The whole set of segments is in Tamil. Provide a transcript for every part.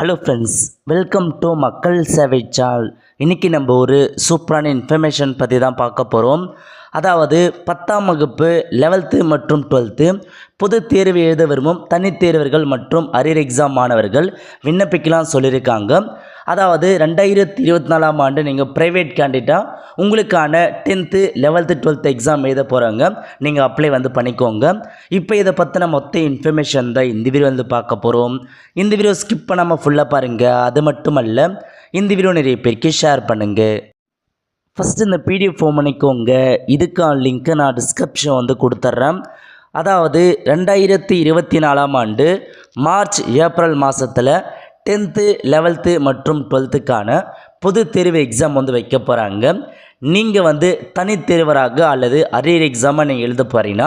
ஹலோ ஃப்ரெண்ட்ஸ், வெல்கம் டு மக்கள் சேவை சேனல். இன்றைக்கி நம்ம ஒரு சூப்பரான இன்ஃபர்மேஷன் பற்றி தான் பார்க்க போகிறோம். அதாவது 10ஆம் வகுப்பு 11th மற்றும் 12th பொது தேர்வு எழுத விரும்பும் தனித்தேர்வர்கள் மற்றும் அரியர் எக்ஸாம் மாணவர்கள் விண்ணப்பிக்கலாம் சொல்லியிருக்காங்க. அதாவது 2024ஆம் ஆண்டு நீங்கள் ப்ரைவேட் கேண்டிடேட்டாக உங்களுக்கான 10th 11th 12th எக்ஸாம் எழுத போகிறாங்க. நீங்கள் அப்ளை பண்ணிக்கோங்க. இப்போ இதை பற்றின மொத்த இன்ஃபர்மேஷன் தான் இந்த வீடியோ பார்க்க போகிறோம். இந்த வீடியோ ஸ்கிப் பண்ணாமல் ஃபுல்லாக பாருங்கள். அது மட்டுமல்ல, இந்த வீடியோ நிறைய பேருக்கு ஷேர் பண்ணுங்கள். ஃபஸ்ட்டு இந்த பிடிஎஃப் ஃபார்ம் பண்ணிக்கோங்க. இதுக்கான லிங்க்கை நான் டிஸ்கிரிப்ஷன் கொடுத்துட்றேன். அதாவது 2024ஆம் ஆண்டு மார்ச் ஏப்ரல் மாதத்தில் 10th 11th மற்றும் 12th பொது தேர்வு எக்ஸாம் வைக்க போகிறாங்க. நீங்கள் தனித்தேர்வராக அல்லது அரியர் எக்ஸாமாக நீங்கள் எழுத போகிறீங்கன்னா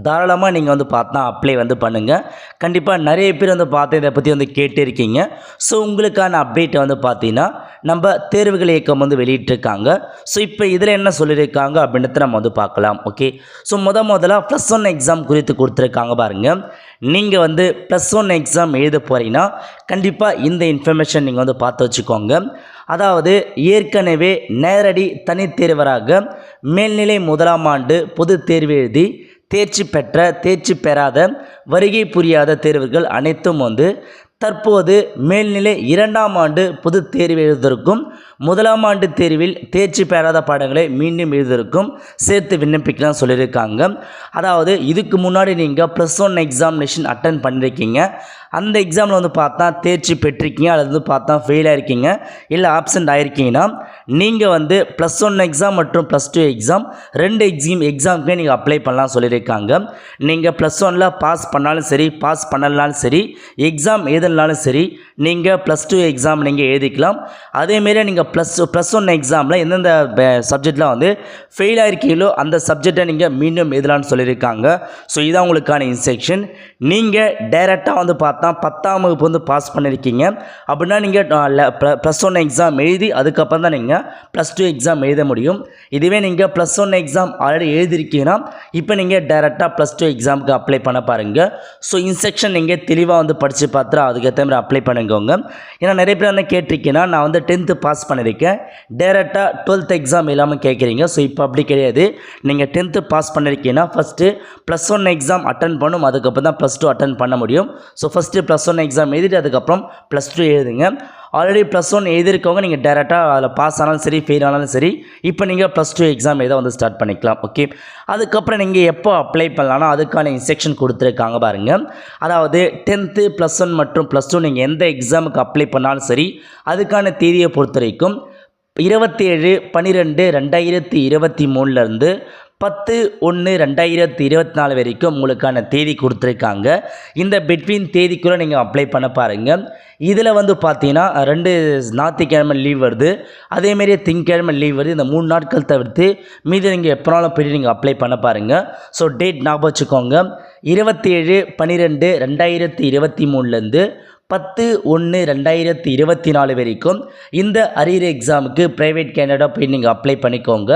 தாராளமாக நீங்கள் பார்த்தா அப்ளை பண்ணுங்கள். கண்டிப்பாக நிறைய பேர் பார்த்து இதை பற்றி கேட்டு இருக்கீங்க. ஸோ உங்களுக்கான அப்டேட்டை பார்த்தீங்கன்னா நம்ம தேர்வுகள் இயக்கம் வெளியிட்டிருக்காங்க. ஸோ இப்போ இதில் என்ன சொல்லியிருக்காங்க அப்படின்றத நம்ம பார்க்கலாம். ஓகே, ஸோ முதல்ல +1 எக்ஸாம் குறித்து கொடுத்துருக்காங்க பாருங்கள். நீங்கள் +1 எக்ஸாம் எழுத போகிறீங்கன்னா கண்டிப்பாக இந்த இன்ஃபர்மேஷன் நீங்கள் பார்த்து வச்சுக்கோங்க. அதாவது ஏற்கனவே நேரடி தனித்தேர்வராக மேல்நிலை 1ஆம் ஆண்டு பொது தேர்வு எழுதி தேர்ச்சி பெற்ற தேர்ச்சி பெறாத வருகை புரியாத தேர்வுகள் அனைத்தும் தற்போது மேல்நிலை 2ஆம் ஆண்டு பொது தேர்வு எழுதுவதற்கும் 1ஆம் ஆண்டு தேர்வில் தேர்ச்சி பெறாத பாடங்களை மீண்டும் எழுதுவதற்கும் சேர்த்து விண்ணப்பிக்கலாம் சொல்லியிருக்காங்க. அதாவது இதுக்கு முன்னாடி நீங்கள் +1 எக்ஸாமினேஷன் அட்டன் பண்ணியிருக்கீங்க. அந்த எக்ஸாமில் பார்த்தா தேர்ச்சி பெற்றிருக்கீங்க அல்லது பார்த்தா ஃபெயில் ஆகிருக்கீங்க இல்லை ஆப்சண்ட் ஆகிருக்கீங்கன்னா நீங்கள் +1 எக்ஸாம் மற்றும் +2 எக்ஸாம் 2 எக்ஸாமுக்கே நீங்கள் அப்ளை பண்ணலாம் சொல்லியிருக்காங்க. நீங்கள் +1ல் பாஸ் பண்ணாலும் சரி, பாஸ் பண்ணலனாலும் சரி, எக்ஸாம் எழுதலனாலும் சரி, நீங்கள் +2 எக்ஸாம் நீங்கள் எழுதிக்கலாம். அதேமாரி நீங்கள் +1 எக்ஸாமில் எந்தெந்த சப்ஜெக்டில் ஃபெயில் ஆகிருக்கீங்களோ அந்த சப்ஜெக்டை நீங்கள் மீண்டும் எழுதலான்னு சொல்லியிருக்காங்க. ஸோ இதான் உங்களுக்கான இன்ஸ்ட்ரக்ஷன். நீங்கள் டைரெக்டாக பார்த்தா 10ஆம் வகுப்பு பாஸ் பண்ணியிருக்கீங்க அப்படின்னா நீங்கள் +1 எக்ஸாம் எழுதி அதுக்கப்புறம் தான் நீங்கள் +2 எக்ஸாம் எழுத முடியும். இதுவே நீங்கள் +1 எக்ஸாம் ஆல்ரெடி எழுதிருக்கீங்கன்னா இப்போ நீங்கள் டைரெக்டாக +2 எக்ஸாமுக்கு அப்ளை பண்ண பாருங்கள். ஸோ இன்ஸ்ட்ரக்ஷன் நீங்கள் தெளிவாக படித்து பார்த்துட்டு அதுக்கேற்ற மாதிரி அப்ளை பண்ணிக்கோங்க. ஏன்னா நிறைய பேர் கேட்டிருக்கீங்கன்னா நான் 10th பாஸ் பண்ணியிருக்கேன், டைரெக்டாக 12th எக்ஸாம் இல்லாமல் கேட்குறீங்க. ஸோ இப்போ அப்படி கிடையாது. நீங்கள் 10th பாஸ் பண்ணியிருக்கீங்கன்னா ஃபஸ்ட்டு +1 எக்ஸாம் அட்டன் பண்ணும், அதுக்கப்புறம் தான் +2 அட்டன் பண்ண முடியும். ஸோ ஃபஸ்ட்டு +1 எக்ஸாம் எழுதிட்டு அதுக்கப்புறம் +2 எழுதுங்க. ஆல்ரெடி +1 எழுதிருக்கவங்க நீங்கள் டைரெக்டாக அதில் பாஸ் ஆனாலும் சரி, ஃபெயில் ஆனாலும் சரி, இப்போ நீங்கள் +2 எக்ஸாம் எழுத ஸ்டார்ட் பண்ணிக்கலாம். ஓகே, அதுக்கப்புறம் நீங்கள் எப்போ அப்ளை பண்ணலாம்னா அதுக்கான இன்ஸ்ட்ரக்ஷன் கொடுத்துருக்காங்க பாருங்கள். அதாவது 10th +1 மற்றும் +2 நீங்கள் எந்த எக்ஸாமுக்கு அப்ளை பண்ணாலும் சரி, அதுக்கான தேதியை பொறுத்த வரைக்கும் 27/12/2023 10/1/2024 வரைக்கும் உங்களுக்கான தேதி கொடுத்துருக்காங்க. இந்த பிட்வீன் தேதிக்குள்ளே நீங்கள் அப்ளை பண்ண பாருங்கள். இதில் பார்த்தீங்கன்னா 2 ஞாயிற்றுக்கிழமை லீவ் வருது, அதேமாரியே திங்கக்கிழமை லீவ் வருது. இந்த 3 நாட்கள் தவிர்த்து மீது நீங்கள் எப்போனாலும் போய்ட்டு நீங்கள் அப்ளை பண்ண பாருங்கள். ஸோ டேட் ஞாபகம் வச்சுக்கோங்க. 27/12/2023 10/1/2024 வரைக்கும் இந்த அரியர் எக்ஸாமுக்கு ப்ரைவேட் கேண்டிடேட்டாக போய் நீங்கள் அப்ளை பண்ணிக்கோங்க.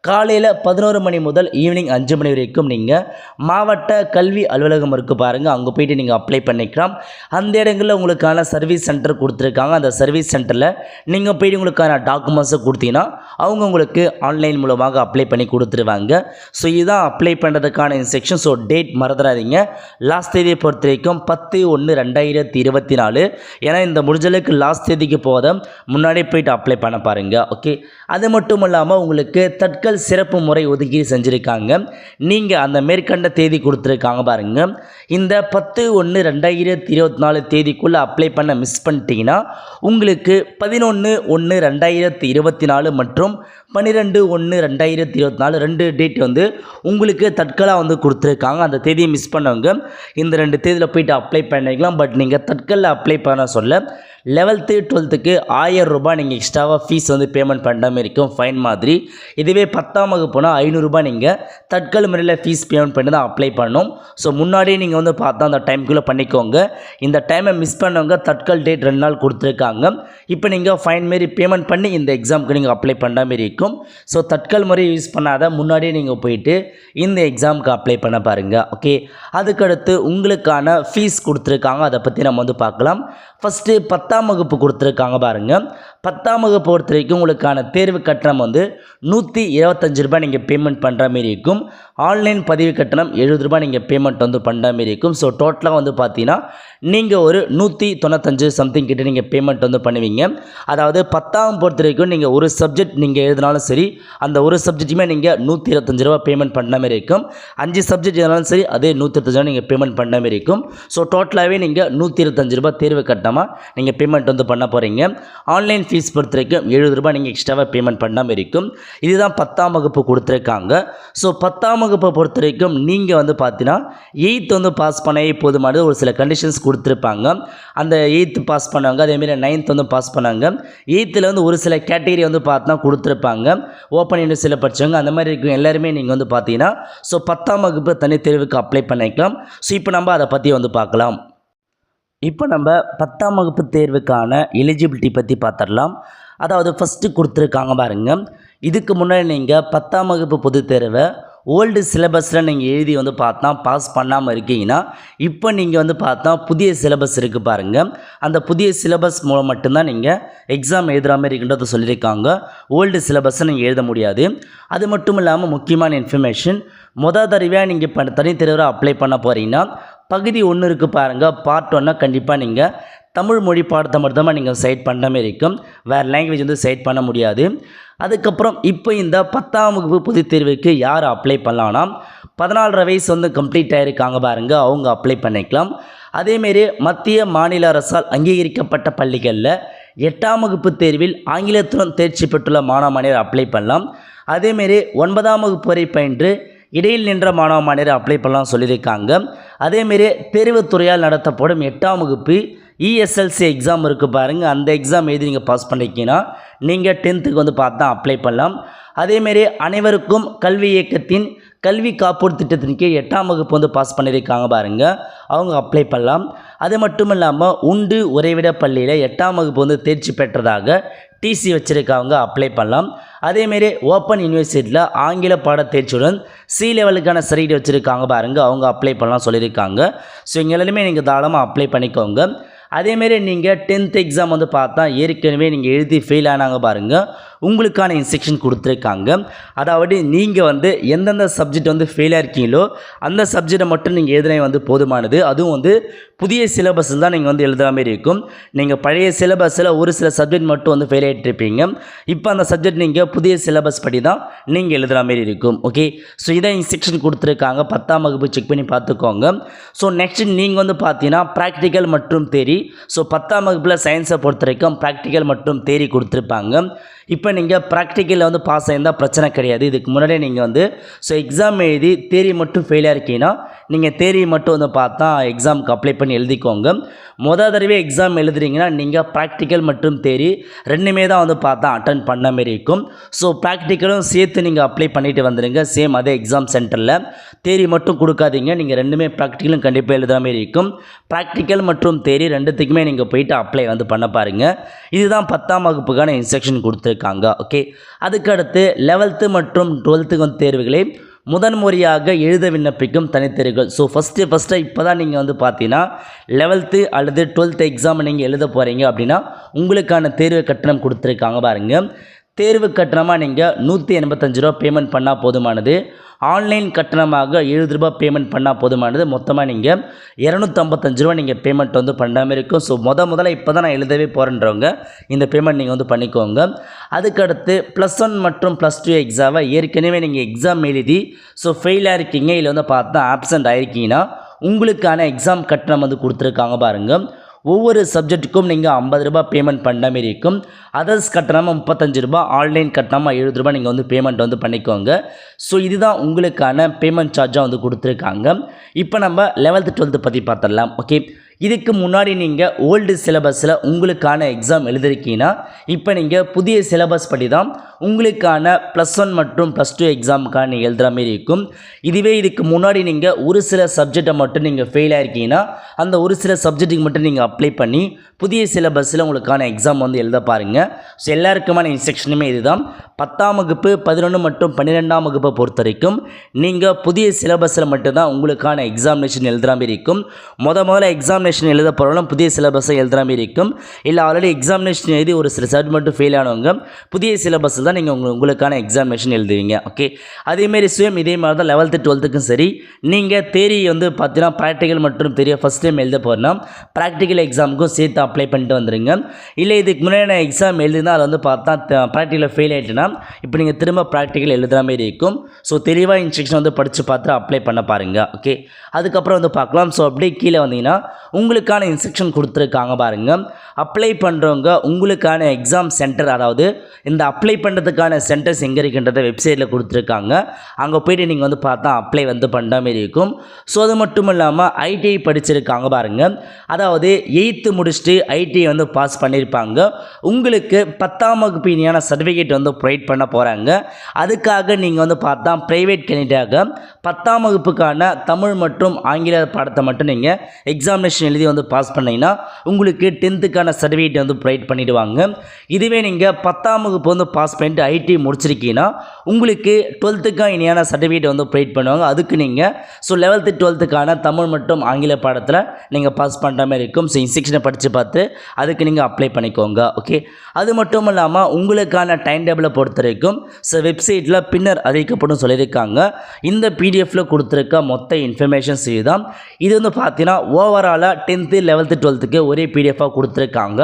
காலையில் 11 மணி முதல் ஈவினிங் 5 மணி வரைக்கும் நீங்கள் மாவட்ட கல்வி அலுவலகம் இருக்குது பாருங்கள், அங்கே போய்ட்டு நீங்கள் அப்ளை பண்ணிக்கலாம். அந்த இடங்களில் உங்களுக்கான சர்வீஸ் சென்டர் கொடுத்துருக்காங்க. அந்த சர்வீஸ் சென்டரில் நீங்கள் போய்ட்டு உங்களுக்கான டாக்குமெண்ட்ஸை கொடுத்தீங்கன்னா அவங்க உங்களுக்கு ஆன்லைன் மூலமாக அப்ளை பண்ணி கொடுத்துருவாங்க. ஸோ இதுதான் அப்ளை பண்ணுறதுக்கான இன்ஸ்ட்ரக்ஷன். ஸோ டேட் மறந்துடாதீங்க. லாஸ்ட் தேதியை பொறுத்த வரைக்கும் 10/1/2024. ஏன்னா இந்த முடிஞ்சளவுக்கு லாஸ்ட் தேதிக்கு போத முன்னாடியே போய்ட்டு அப்ளை பண்ண பாருங்கள். ஓகே, அது மட்டும் இல்லாமல் உங்களுக்கு தட்கல் சிறப்பு முறை ஒதுக்கீடு செஞ்சுருக்காங்க. நீங்கள் அந்த மேற்கண்ட தேதி கொடுத்துருக்காங்க பாருங்கள். இந்த 10/1/2024 தேதிக்குள்ளே அப்ளை பண்ண மிஸ் பண்ணிட்டீங்கன்னா உங்களுக்கு 11/1/2024 மற்றும் 12/1/2024 2 டேட் உங்களுக்கு தட்கலாக கொடுத்துருக்காங்க. அந்த தேதியை மிஸ் பண்ணவங்க இந்த 2 தேதியில் போய்ட்டு அப்ளை பண்ணிக்கலாம். பட் நீங்கள் தட்கலில் அப்ளை பண்ண சொல்ல 11th 12th 1000 ரூபாய் நீங்கள் எக்ஸ்ட்ராவாக ஃபீஸ் பேமெண்ட் பண்ணுற மாதிரி இருக்கும், ஃபைன் மாதிரி. இதுவே 10ஆம் வகுப்புனா 500 ரூபாய் நீங்கள் தட்கல் முறையில் ஃபீஸ் பேமெண்ட் பண்ணி தான் அப்ளை பண்ணணும். ஸோ முன்னாடியே நீங்கள் பார்த்தா அந்த டைமுக்குள்ளே பண்ணிக்கோங்க. இந்த டைமை மிஸ் பண்ணவங்க தட்கல் டேட் 2 நாள் கொடுத்துருக்காங்க. இப்போ நீங்கள் ஃபைன் மாரி பேமெண்ட் பண்ணி இந்த எக்ஸாமுக்கு நீங்கள் அப்ளை பண்ணுற மாதிரி இருக்கும். இருக்கும். ஸோ தட்கல் முறை யூஸ் பண்ணாத முன்னாடியே நீங்கள் போயிட்டு இந்த எக்ஸாமுக்கு அப்ளை பண்ண பாருங்கள். ஓகே, அதுக்கடுத்து உங்களுக்கான ஃபீஸ் கொடுத்துருக்காங்க, அதை பற்றி நம்ம வந்து பார்க்கலாம். ஃபஸ்ட்டு 10ஆம் வகுப்பு கொடுத்துருக்காங்க பாருங்கள். 10ஆம் வகுப்பு பொறுத்த வரைக்கும் உங்களுக்கான தேர்வு கட்டணம் வந்து ₹125 நீங்கள் பேமெண்ட் பண்ணுற மாரி இருக்கும். ஆன்லைன் பதிவு கட்டணம் ₹70 நீங்கள் பேமெண்ட் வந்து பண்ணுற மாரி இருக்கும். ஸோ டோட்டலாக வந்து பார்த்தீங்கன்னா நீங்கள் ஒரு 195 சம்திங் கிட்ட நீங்கள் பேமெண்ட் வந்து பண்ணுவீங்க. அதாவது 10ஆம் பொறுத்த வரைக்கும் நீங்கள் ஒரு சப்ஜெக்ட் நீங்கள் எழுதினாலும் சரி, அந்த ஒரு சப்ஜெக்ட்டுமே நீங்கள் ₹125 பேமெண்ட் பண்ணுற மாரி இருக்கும். 5 சப்ஜெக்ட் எழுதினாலும் சரி, அதே ₹125 நீங்கள் பேமெண்ட் பண்ணுற மாரி இருக்கும். ஸோ டோட்டலாகவே நீங்கள் ₹125 தேர்வு கட்டணமாக நீங்கள் பேமெண்ட் வந்து பண்ண போகிறீங்க. ஆன்லைன் ஃபீஸ் பொறுத்த வரைக்கும் ₹70 நீங்கள் எக்ஸ்ட்ராவாக பேமெண்ட் பண்ண மாதிரி இருக்கும். இதுதான் 10ஆம் வகுப்பு கொடுத்துருக்காங்க. ஸோ 10ஆம் வகுப்பை பொறுத்த வரைக்கும் நீங்கள் வந்து பார்த்தீங்கன்னா 8th வந்து பாஸ் பண்ணவே போதுமானது. ஒரு சில கண்டிஷன்ஸ் கொடுத்துருப்பாங்க. அந்த 8th பாஸ் பண்ணவங்க, அதேமாரி 9th வந்து பாஸ் பண்ணாங்க. 8th வந்து ஒரு சில கேட்டகரி வந்து பார்த்தா கொடுத்துருப்பாங்க. ஓப்பன் யூனிவர்சிட்டியில் படித்தவங்க அந்த மாதிரி இருக்கும் எல்லாருமே நீங்கள் வந்து பார்த்தீங்கன்னா ஸோ 10ஆம் வகுப்பு தனி தேர்வுக்கு அப்ளை பண்ணிக்கலாம். ஸோ இப்போ நம்ம அதை பற்றி வந்து பார்க்கலாம். இப்போ நம்ம 10ஆம் வகுப்பு தேர்வுக்கான எலிஜிபிலிட்டி பற்றி பார்த்துடலாம். அதாவது ஃபஸ்ட்டு கொடுத்துருக்காங்க பாருங்கள். இதுக்கு முன்னாடி நீங்கள் 10ஆம் வகுப்பு பொதுத் தேர்வை ஓல்டு சிலபஸில் நீங்கள் எழுதி வந்து பார்த்தா பாஸ் பண்ணாமல் இருக்கீங்கன்னா, இப்போ நீங்கள் வந்து பார்த்தா புதிய சிலபஸ் இருக்குது பாருங்கள். அந்த புதிய சிலபஸ் மூலம் மட்டும்தான் நீங்கள் எக்ஸாம் எழுதுகிற மாதிரி இருக்கின்றத சொல்லியிருக்காங்க. ஓல்டு சிலபஸை நீங்கள் எழுத முடியாது. அது மட்டும் இல்லாமல் முக்கியமான இன்ஃபர்மேஷன், தடவையாக நீங்கள் இப்போ தனித்தேர்வை அப்ளை பண்ண போகிறீங்கன்னா பகுதி 1 இருக்குது பாருங்கள். பார்ட் 1 கண்டிப்பாக நீங்கள் தமிழ் மொழி பாடத்தை மட்டும்தான் நீங்கள் சைட் பண்ணுற மாதிரி இருக்கும். வேறு லாங்குவேஜ் வந்து சைட் பண்ண முடியாது. அதுக்கப்புறம் இப்போ இந்த 10ஆம் வகுப்பு பொதுத் தேர்வுக்கு யார் அப்ளை பண்ணலாம்னா 14 வயசு வந்து கம்ப்ளீட் ஆகிருக்காங்க பாருங்கள், அவங்க அப்ளை பண்ணிக்கலாம். அதேமாரி மத்திய மாநில அரசால் அங்கீகரிக்கப்பட்ட பள்ளிகளில் 8ஆம் வகுப்பு தேர்வில் ஆங்கிலத்துடன் தேர்ச்சி பெற்றுள்ள மாணவ மாணவர் அப்ளை பண்ணலாம். அதேமாரி 9ஆம் வகுப்பு வரை பயின்று இடையில் நின்ற மாணவ மாணவர் அப்ளை பண்ணலாம் சொல்லியிருக்காங்க. அதேமாரி தேர்வுத்துறையால் நடத்தப்படும் 8ஆம் வகுப்பு ESLC எக்ஸாம் இருக்குது பாருங்கள். அந்த எக்ஸாம் எழுதி நீங்கள் பாஸ் பண்ணிக்கிங்கன்னா நீங்கள் 10th வந்து பார்த்தா அப்ளை பண்ணலாம். அதேமாரி அனைவருக்கும் கல்வி இயக்கத்தின் கல்வி காப்பீடு திட்டத்தின் கீழ் 8ஆம் வகுப்பு வந்து பாஸ் பண்ணியிருக்காங்க பாருங்கள், அவங்க அப்ளை பண்ணலாம். அது மட்டும் இல்லாமல் உண்டு உறைவிட பள்ளியில் 8ஆம் வகுப்பு வந்து தேர்ச்சி பெற்றதாக டிசி வச்சுருக்கவங்க அப்ளை பண்ணலாம். அதேமாரி ஓப்பன் யூனிவர்சிட்டியில் ஆங்கில பாட தேர்ச்சியுடன் C லெவலுக்கான சர்டிஃபிகேட் வச்சுருக்காங்க பாருங்கள், அவங்க அப்ளை பண்ணலாம் சொல்லியிருக்காங்க. ஸோ இங்கே எல்லாருமே நீங்கள் தாராளமாக அப்ளை பண்ணிக்கோங்க. அதேமாரி நீங்கள் 10th எக்ஸாம் வந்து பார்த்தா ஏற்கனவே நீங்கள் எழுதி ஃபெயில் ஆனாங்க பாருங்கள், உங்களுக்கான இன்ஸ்ட்ரக்ஷன் கொடுத்துருக்காங்க. அதாவது நீங்கள் வந்து எந்தெந்த சப்ஜெக்ட் வந்து ஃபெயிலாக இருக்கீங்களோ அந்த சப்ஜெக்டை மட்டும் நீங்கள் எழுதுனே வந்து போதுமானது. அதுவும் வந்து புதிய சிலபஸில் தான் நீங்கள் வந்து எழுதுகிற மாதிரி இருக்கும். நீங்கள் பழைய சிலபஸில் ஒரு சில சப்ஜெக்ட் மட்டும் வந்து ஃபெயில் ஆகிட்டுருப்பீங்க. இப்போ அந்த சப்ஜெக்ட் நீங்கள் புதிய சிலபஸ் படி தான் நீங்கள் எழுதுகிற மாதிரி இருக்கும். ஓகே, ஸோ இதை இன்ஸ்ட்ரக்ஷன் கொடுத்துருக்காங்க. 10ஆம் வகுப்பு செக் பண்ணி பார்த்துக்கோங்க. ஸோ நெக்ஸ்ட் நீங்கள் வந்து பார்த்தீங்கன்னா ப்ராக்டிக்கல் மற்றும் தேரி. ஸோ 10ஆம் வகுப்பில் சயின்ஸை பொறுத்த வரைக்கும் ப்ராக்டிக்கல் மற்றும் தேரி கொடுத்துருப்பாங்க. இப்போ நீங்கள் ப்ராக்டிக்கலில் வந்து பாஸ் ஆகியிருந்தால் பிரச்சனை கிடையாது. இதுக்கு முன்னாடியே நீங்கள் வந்து ஸோ எக்ஸாம் எழுதி தேரி மட்டும் ஃபெயிலாக இருக்கீங்கன்னா நீங்கள் தேரி மட்டும் வந்து பார்த்தா எக்ஸாமுக்கு அப்ளை பண்ணி எழுதிக்கோங்க. தடவை எக்ஸாம் எழுதுறீங்கன்னா நீங்கள் ப்ராக்டிக்கல் மற்றும் தேரி ரெண்டுமே தான் வந்து பார்த்தா அட்டன் பண்ண மாரி இருக்கும். ஸோ ப்ராக்டிக்கலும் சேர்த்து நீங்கள் அப்ளை பண்ணிவிட்டு வந்துடுங்க. சேம் அதே எக்ஸாம் சென்டரில் தேரி மட்டும் கொடுக்காதீங்க. நீங்கள் ரெண்டுமே ப்ராக்டிக்கலும் கண்டிப்பாக எழுதுகிற மாரி இருக்கும். ப்ராக்டிக்கல் மற்றும் தேரி ரெண்டுத்துக்குமே நீங்கள் போயிட்டு அப்ளை வந்து பண்ண பாருங்கள். இதுதான் 10ஆம் வகுப்புக்கான இன்ஸ்ட்ரக்ஷன் கொடுத்துருக்காங்க. ஓகே, அதுக்கடுத்து 11th மற்றும் 12th வந்து தேர்வுகளை முதன்முறையாக எழுத விண்ணப்பிக்கும் தனித்தேர்வுகள். ஸோ ஃபஸ்ட்டு இப்போ தான் நீங்கள் வந்து பார்த்தீங்கன்னா 11th அல்லது 12th எக்ஸாம் நீங்கள் எழுத போகிறீங்க அப்படின்னா உங்களுக்கான தேர்வு கட்டணம் கொடுத்துருக்காங்க பாருங்கள். தேர்வு கட்டணமாக நீங்கள் ₹185 பேமெண்ட் பண்ணால் போதுமானது. ஆன்லைன் கட்டணமாக ₹70 பேமெண்ட் பண்ணால் போதுமானது. மொத்தமாக நீங்கள் ₹255 நீங்கள் பேமெண்ட் வந்து பண்ணுற மாதிரி இருக்கும். ஸோ முதல்ல இப்போ தான் நான் எழுதவே போகிறேன்றவங்க இந்த பேமெண்ட் நீங்கள் வந்து பண்ணிக்கோங்க. அதுக்கடுத்து +1 மற்றும் +2 எக்ஸாமை ஏற்கனவே நீங்கள் எக்ஸாம் எழுதி ஸோ ஃபெயிலாக இருக்கீங்க, இல்லை வந்து பார்த்தா ஆப்சண்ட் ஆகிருக்கீங்கன்னா உங்களுக்கான எக்ஸாம் கட்டணம் வந்து கொடுத்துருக்காங்க பாருங்கள். ஒவ்வொரு சப்ஜெக்ட்டுக்கும் நீங்கள் ₹50 பேமெண்ட் பண்ணுற மாரி இருக்கும். அதர்ஸ் கட்டணமாக ₹35, ஆன்லைன் கட்டணமாக ₹70 நீங்கள் வந்து பேமெண்ட் வந்து பண்ணிக்கோங்க. ஸோ இதுதான் உங்களுக்கான பேமெண்ட் சார்ஜாக வந்து கொடுத்துருக்காங்க. இப்போ நம்ம 11th 12th பற்றி பார்த்துடலாம். ஓகே, இதுக்கு முன்னாடி நீங்கள் ஓல்டு சிலபஸில் உங்களுக்கான எக்ஸாம் எழுதிருக்கீங்கன்னா இப்போ நீங்கள் புதிய சிலபஸ் படி தான் உங்களுக்கான +1 மற்றும் +2 எக்ஸாமுக்கான நீங்கள் எழுதுகிற மாதிரி இருக்கும். இதுவே இதுக்கு முன்னாடி நீங்கள் ஒரு சில சப்ஜெக்டை மட்டும் நீங்கள் ஃபெயில் ஆகிருக்கீங்கன்னா அந்த ஒரு சில சப்ஜெக்ட்டுக்கு மட்டும் நீங்கள் அப்ளை பண்ணி புதிய சிலபஸில் உங்களுக்கான எக்ஸாம் வந்து எழுத பாருங்கள். ஸோ எல்லாருக்குமான இன்ஸ்ட்ரக்ஷனுமே இதுதான். 10ஆம் வகுப்பு 11 மற்றும் 12ஆம் வகுப்பை பொறுத்த வரைக்கும் நீங்கள் புதிய சிலபஸில் மட்டும்தான் உங்களுக்கான எக்ஸாமினேஷன் எழுதுகிற மாதிரி இருக்கும். முதல்ல எக்ஸாமினேஷன் எழுத போகிறவங்களும் புதிய சிலபஸை எழுதுகிற மாதிரி இருக்கும். இல்லை ஆல்ரெடி எக்ஸாமினேஷன் எழுதி ஒரு சில சப்ஜெக்ட் மட்டும் ஃபெயில் ஆனவங்க புதிய சிலபஸில் தான் நீங்கள் உங்களுக்கான எக்ஸாமினேஷன் எழுதுவீங்க. ஓகே, அதேமாரி சேம் இதே மாதிரி தான் 11th 12th சரி. நீங்கள் தேரி வந்து பார்த்தீங்கன்னா ப்ராக்டிக்கல் மற்றும் தெரிய ஃபஸ்ட் டைம் எழுத போகிறோன்னா ப்ராக்டிக்கல் எக்ஸாமுக்கும் சேர்த்து அப்ளை பண்ணிட்டு வந்துடுங்க. இல்லை இதுக்கு முன்னாடி எக்ஸாம் எழுதினா அதை வந்து பார்த்தா ப்ராக்டிக்கலில் ஃபெயில் ஆகிட்டுனா இப்போ நீங்கள் திரும்ப ப்ராக்டிக்கல் எழுதுகிற மாதிரி இருக்கும். ஸோ தெளிவாக இன்ஸ்ட்ரக்ஷன் வந்து படித்து பார்த்து அப்ளை பண்ண பாருங்கள். ஓகே, அதுக்கப்புறம் வந்து பார்க்கலாம். ஸோ அப்படியே கீழே வந்தீங்கன்னா உங்களுக்கான இன்ஸ்ட்ரக்ஷன் கொடுத்துருக்காங்க பாருங்கள். அப்ளை பண்ணுறவங்க உங்களுக்கான எக்ஸாம் சென்டர், அதாவது இந்த அப்ளை பண்ணுறதுக்கான சென்டர்ஸ் எங்கே இருக்குன்றதை வெப்சைட்டில் கொடுத்துருக்காங்க. அங்கே போய்ட்டு நீங்கள் வந்து பார்த்தா அப்ளை வந்து பண்ணுற மாதிரி இருக்கும். ஸோ அது மட்டும் இல்லாமல் ஐடிஐ படிச்சிருக்காங்க பாருங்கள். அதாவது 8th முடிச்சுட்டு ஐடிஐ வந்து பாஸ் பண்ணியிருப்பாங்க. உங்களுக்கு 10ஆம் வகுப்பு இனியான சர்டிஃபிகேட் வந்து ப்ரொவைட் பண்ண போகிறாங்க. அதுக்காக நீங்கள் வந்து பார்த்தா ப்ரைவேட் கேண்டிடேட்டாக 10ஆம் வகுப்புக்கான தமிழ் மற்றும் ஆங்கில பாடத்தை மட்டும் நீங்கள் எக்ஸாமினேஷன் எழுதி வந்து பாஸ் பண்ணிங்கன்னா உங்களுக்கு 10th சர்டிஃபிகேட் வந்து ப்ரொவைட் பண்ணிவிடுவாங்க. இதுவே நீங்கள் 10ஆம் வகுப்பு வந்து பாஸ் பண்ணிட்டு ஐடி முடிச்சிருக்கீங்கன்னா உங்களுக்கு 12th இனியான சர்டிஃபிகேட் வந்து ப்ரொவைட் பண்ணுவாங்க. அதுக்கு நீங்கள் 11th 12th தமிழ் மற்றும் ஆங்கில பாடத்தில் நீங்கள் பாஸ் பண்ணுற மாதிரி இருக்கும். ஸோ இன்ஸ்ட்ரக்ஷனை படித்து பார்த்து அதுக்கு நீங்கள் அப்ளை பண்ணிக்கோங்க. ஓகே, அது மட்டும் இல்லாமல் உங்களுக்கான டைம் டேபிளை பொறுத்த வரைக்கும் வெப்சைட்டில் பின்னர் அறிவிக்கப்படும் சொல்லியிருக்காங்க. இந்த பிடிஎஃப்பில் கொடுத்துருக்க மொத்த இன்ஃபர்மேஷன்ஸ் இதுதான். இது வந்து பார்த்தீங்கன்னா ஓவராலாக 10th 11th 12th ஒரே பிடிஎஃபாக கொடுத்துருக்காங்க.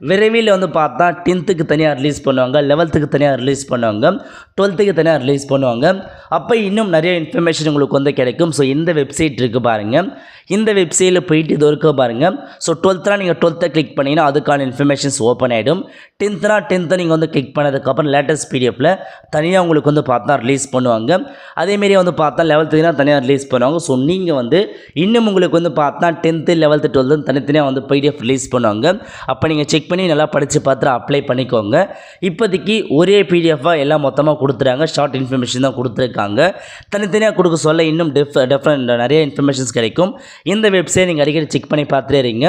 விரைவில் வந்து பார்த்தா 10th தனியாக ரிலீஸ் பண்ணுவாங்க, 11th தனியாக ரிலீஸ் பண்ணுவாங்க, 12th தனியாக ரிலீஸ் பண்ணுவாங்க. அப்போ இன்னும் நிறைய இன்ஃபர்மேஷன் உங்களுக்கு வந்து கிடைக்கும். ஸோ இந்த வெப்சைட் இருக்குது பாருங்கள். இந்த வெப்சைட்டில் போயிட்டு இது இருக்க பாருங்கள். ஸோ 12th நீங்கள் 12th கிளிக் பண்ணிங்கன்னா அதுக்கான இன்ஃபர்மேஷன்ஸ் ஓப்பன் ஆகிடும். 10th நீங்கள் வந்து கிளிக் பண்ணதுக்கப்புறம் லேட்டஸ்ட் பிடிஎஃப்பில் தனியாக உங்களுக்கு வந்து பார்த்தா ரிலீஸ் பண்ணுவாங்க. அதேமாரி வந்து பார்த்தா 11th தனியாக ரிலீஸ் பண்ணுவாங்க. ஸோ நீங்கள் வந்து இன்னும் உங்களுக்கு வந்து பார்த்தா 10th 11th 12th தனித்தனியாக வந்து பிடிஎஃப் ரிலீஸ் பண்ணுவாங்க. அப்போ நீங்கள் செக் பண்ணி நல்லா படித்து பார்த்து அப்ளை பண்ணிக்கோங்க. இப்போதைக்கு ஒரே பிடிஎஃபாக எல்லாம் மொத்தமாக கொடுத்துறாங்க. ஷார்ட் இன்ஃபர்மேஷன் தான் கொடுத்துருக்காங்க. தனித்தனியாக கொடுக்க சொல்ல இன்னும் டிஃப்ரெண்ட் நிறைய இன்ஃபர்மேஷன்ஸ் கிடைக்கும். இந்த வெப்சைட் நீங்கள் அடிக்கடி செக் பண்ணி பார்த்துட்டே இருங்க.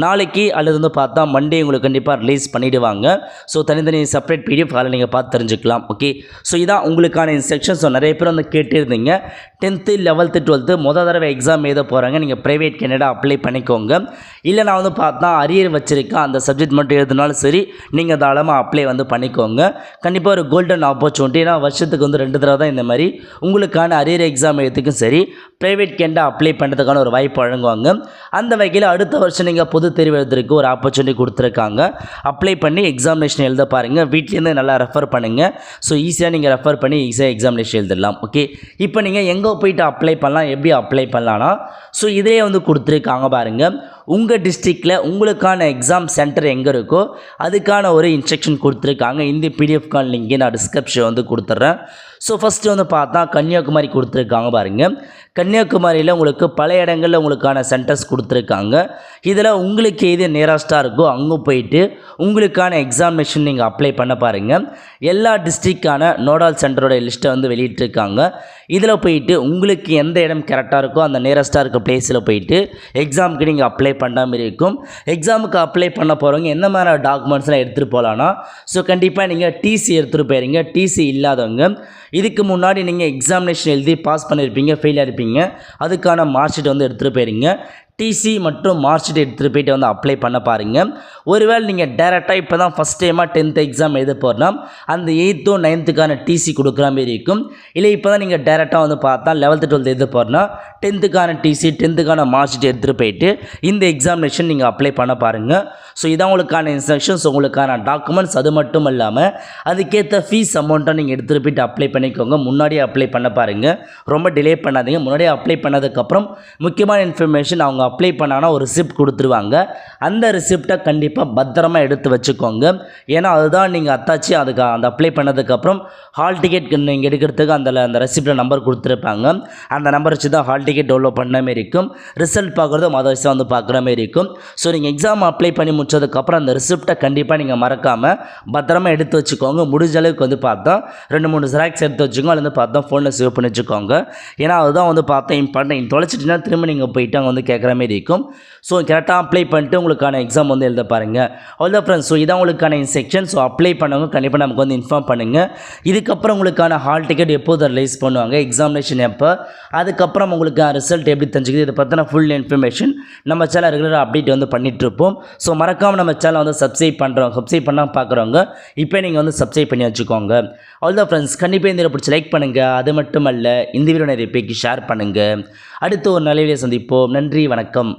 நாளைக்கு அல்லது வந்து பார்த்தா மண்டே உங்களுக்கு கண்டிப்பாக ரிலீஸ் பண்ணிவிடுவாங்க. ஸோ தனித்தனி செப்பரேட் பிடிஎஃப் அதில் நீங்கள் பார்த்து தெரிஞ்சுக்கலாம். ஓகே, ஸோ இதான் உங்களுக்கான இன்ஸ்ட்ரக்ஷன். ஸோ நிறைய பேர் வந்து கேட்டிருந்தீங்க 10th 11th 12th முதல் தடவை எக்ஸாம் எழுத போகிறாங்க, நீங்கள் ப்ரைவேட் கேண்டிடேட் அப்ளை பண்ணிக்கோங்க. இல்லை நான் வந்து பார்த்தா அரியர் வச்சுருக்கேன், அந்த சப்ஜெக்ட் மட்டும் எழுதினாலும் சரி நீங்கள் தாராளமாக அப்ளை வந்து பண்ணிக்கோங்க. கண்டிப்பாக ஒரு கோல்டன் ஆப்பர்ச்சுனிட்டி. ஏன்னா வருஷத்துக்கு வந்து 2 தடவை தான் இந்த மாதிரி உங்களுக்கான அரியர் எக்ஸாம் எழுதுக்கும் சரி ப்ரைவேட் கேண்டிடேட் அப்ளை பண்ணுறதுக்கான ஒரு வாய்ப்பு வழங்குவாங்க. அந்த வகையில் அடுத்த வருஷம் நீங்கள் பொது தேர்வு எழுதுறதுக்கு ஒரு ஆப்பர்ச்சுனிட்டி கொடுத்துருக்காங்க. அப்ளை பண்ணி எக்ஸாமினேஷன் எழுத பாருங்கள். வீட்லேருந்து நல்லா ரெஃபர் பண்ணுங்கள். ஸோ ஈஸியாக நீங்கள் ரெஃபர் பண்ணி ஈஸியாக எக்ஸாமினேஷன் எழுதிடலாம். ஓகே, இப்போ நீங்கள் எங்கே போய்ட்டு அப்ளை பண்ணலாம், எப்படி அப்ளை பண்ணலான்னா ஸோ இதே வந்து கொடுத்துருக்காங்க பாருங்கள். உங்கள் டிஸ்ட்ரிக்டில் உங்களுக்கான எக்ஸாம் சென்டர் எங்கே இருக்கோ அதுக்கான ஒரு இன்ஸ்ட்ரக்ஷன் கொடுத்துருக்காங்க. இந்த பிடிஎஃப்கான லிங்க் நான் டிஸ்கிரிப்ஷன் வந்து கொடுத்துட்றேன். ஸோ ஃபஸ்ட்டு வந்து பார்த்தா கன்னியாகுமரி கொடுத்துருக்காங்க பாருங்கள். கன்னியாகுமரியில் உங்களுக்கு பல இடங்களில் உங்களுக்கான சென்டர்ஸ் கொடுத்துருக்காங்க. இதில் உங்களுக்கு எது நியரஸ்ட்டாக இருக்கோ அங்கே போயிட்டு உங்களுக்கான எக்ஸாமினேஷன் நீங்கள் அப்ளை பண்ண பாருங்கள். எல்லா டிஸ்ட்ரிக்டான நோடல் சென்டரோட லிஸ்ட்டை வந்து வெளியிட்டிருக்காங்க. இதில் போயிட்டு உங்களுக்கு எந்த இடம் கரெக்டாக இருக்கோ அந்த நியரஸ்ட்டாக இருக்க பிளேஸில் போயிட்டு எக்ஸாமுக்கு நீங்கள் அப்ளை பண்ணுற மாதிரி இருக்கும். எக்ஸாமுக்கு அப்ளை பண்ண போகிறவங்க எந்த மாதிரி டாக்குமெண்ட்ஸ்லாம் எடுத்துகிட்டு போகலான்னா ஸோ கண்டிப்பாக நீங்கள் டிசி எடுத்துகிட்டு போயிருங்க. டிசி இல்லாதவங்க இதுக்கு முன்னாடி நீங்கள் எக்ஸாமினேஷன் எழுதி பாஸ் பண்ணியிருப்பீங்க, ஃபெயில் ஆகிருப்பீங்க, அதுக்கான மார்க் ஷீட் வந்து எடுத்துகிட்டு போயிருங்க. டிசி மற்றும் மார்க் ஷீட் எடுத்துகிட்டு போய்ட்டு வந்து அப்ளை பண்ண பாருங்கள். ஒருவேளை நீங்கள் டேரெக்டாக இப்போ தான் ஃபஸ்ட் டைமாக 10th எக்ஸாம் எழுத போகிறோன்னா அந்த 8th 9th டிசி கொடுக்குற மாதிரி இருக்கும். இல்லை இப்போ தான் நீங்கள் டேரெக்டாக வந்து பார்த்தா 11th 12th எழுத போகிறோன்னா 10th DC 10th mark sheet எடுத்துகிட்டு போயிட்டு இந்த எக்ஸாமினேஷன் நீங்கள் அப்ளை பண்ண பாருங்கள். ஸோ இதான் உங்களுக்கான இன்ஸ்ட்ரக்ஷன்ஸ், உங்களுக்கான டாக்குமெண்ட்ஸ். அது மட்டும் இல்லாமல் அதுக்கேற்ற ஃபீஸ் அமௌண்ட்டை நீங்கள் எடுத்துகிட்டு போய்ட்டு அப்ளை பண்ணிக்கோங்க. முன்னாடியே அப்ளை பண்ண பாருங்கள், ரொம்ப டிலே பண்ணாதீங்க. முன்னாடியே அப்ளை பண்ணதுக்கப்புறம் முக்கியமான இன்ஃபர்மேஷன் அவங்க அவங்க அப்ளை பண்ணாங்கன்னா ஒரு ரிசிப்ட் கொடுத்துருவாங்க. அந்த ரிசிப்டை கண்டிப்பாக பத்திரமா எடுத்து வச்சுக்கோங்க. ஏன்னா அதுதான் நீங்கள் அத்தாச்சி அதுக்கு அந்த அப்ளை பண்ணதுக்கப்புறம் ஹால் டிக்கெட் நீங்கள் எடுக்கிறதுக்கு அந்த ரெசிப்டில் நம்பர் கொடுத்துருப்பாங்க. அந்த நம்பர் வச்சு தான் ஹால் டிக்கெட் டவுன்லோட் பண்ண மாரி இருக்கும். ரிசல்ட் பார்க்குறதும் அதை வச்சு வந்து பார்க்குற மாரி இருக்கும். ஸோ நீங்கள் எக்ஸாம் அப்ளை பண்ணி முடிச்சதுக்கப்புறம் அந்த ரிசிப்டை கண்டிப்பாக நீங்கள் மறக்காமல் பத்திரமா எடுத்து வச்சுக்கோங்க. முடிஞ்ச அளவுக்கு வந்து பார்த்தா 2-3 ஜெராக்ஸ் எடுத்து வச்சுக்கோங்க. அது வந்து பார்த்தா ஃபோனில் சேவ் பண்ணி வச்சுக்கோங்க. ஏன்னா அதுதான் வந்து பார்த்தா இம்பார்ட்டன்ட். தொலைச்சிட்டிங்கன்னா திரும்ப நீங்கள் போயிட்டு அங்கே வந்து கேட்குற மாரி இருக்கும். ஸோ கரெக்டாக அப்ளை பண்ணிட்டு உங்களுக்கான எக்ஸாம் வந்து எழுத பாருங்கள். அவ்வளோதான் ஃப்ரெண்ட்ஸ். ஸோ இதான் உங்களுக்கான இன்ஸ்ட்ரக்ஷன். ஸோ அப்ளை பண்ணவங்க கண்டிப்பாக நமக்கு வந்து இன்ஃபார்ம் பண்ணுங்கள். இதுக்கப்புறம் உங்களுக்கான ஹால் டிக்கெட் எப்போது ரிலீஸ் பண்ணுவாங்க, எக்ஸாமினேஷன் எப்போ, அதுக்கப்புறம் உங்களுக்கு ரிசல்ட் எப்படி தெரிஞ்சுக்குது, இதை பற்றின ஃபுல் இன்ஃபர்மேஷன் நம்ம சேனல் ரெகுலராக அப்டேட் வந்து பண்ணிகிட்ருப்போம். ஸோ மறக்காமல் நம்ம சேனலை வந்து சப்ஸ்கிரைப் பண்ணால் பார்க்குறவங்க இப்போ நீங்கள் வந்து சப்ஸ்கிரைப் பண்ணி வச்சுக்கோங்க. அவ்வளோதான் ஃப்ரெண்ட்ஸ். கண்டிப்பாக இந்த வீடியோ பிடிச்சி லைக் பண்ணுங்கள். அது மட்டும் அல்ல, இந்த வீடியோ நிறைய பேருக்கு ஷேர் பண்ணுங்கள். அடுத்து ஒரு நல்ல வீடியோ சந்திப்போம். நன்றி, வணக்கம்.